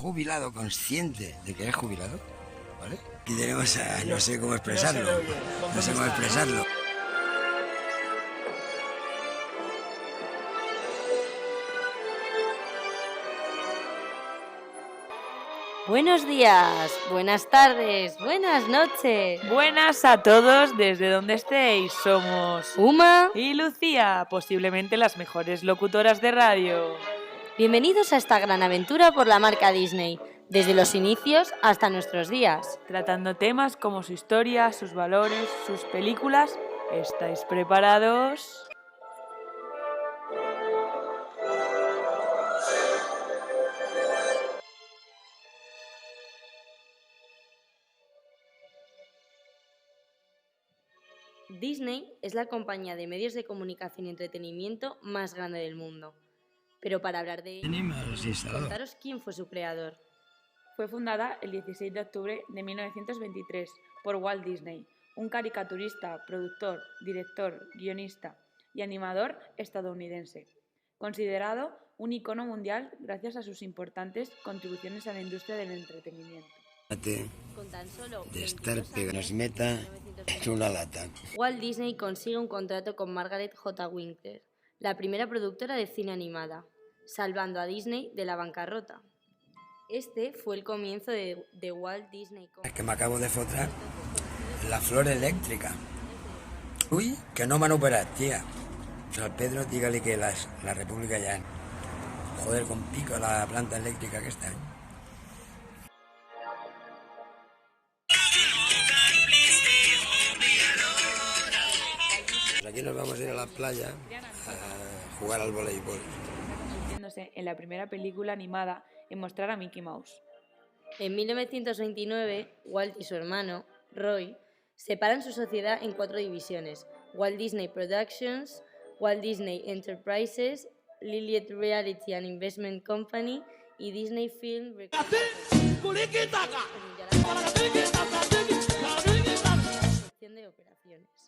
jubilado consciente de que es jubilado, ¿vale? Y tenemos a... no sé cómo expresarlo. No sé cómo expresarlo. Buenos días, buenas tardes, buenas noches. Buenas a todos desde donde estéis. Somos Uma y Lucía, posiblemente las mejores locutoras de radio. Bienvenidos a esta gran aventura por la marca Disney, desde los inicios hasta nuestros días. Tratando temas como su historia, sus valores, sus películas. ¿Estáis preparados? Disney es la compañía de medios de comunicación y entretenimiento más grande del mundo. Pero para hablar de ella, contaros quién fue su creador. Fue fundada el 16 de octubre de 1923 por Walt Disney, un caricaturista, productor, director, guionista y animador estadounidense, considerado un icono mundial gracias a sus importantes contribuciones a la industria del entretenimiento. Con tan solo De estar 22 pegado, años, nos meta en una lata. Walt Disney consigue un contrato con Margaret J. Winkler, la primera productora de cine animada, salvando a Disney de la bancarrota. Este fue el comienzo de Walt Disney Es que me acabo de fotar la flor eléctrica. Uy, que no me han operado, tía. Al Pedro, dígale que la República ya... Joder, con pico la planta eléctrica que está. Pues aquí nos vamos a ir a la playa a jugar al voleibol. Convirtiéndose en la primera película animada en mostrar a Mickey Mouse. En 1929, Walt y su hermano, Roy, separan su sociedad en 4 divisiones: Walt Disney Productions, Walt Disney Enterprises, Lilith Reality and Investment Company y Disney Film de operaciones.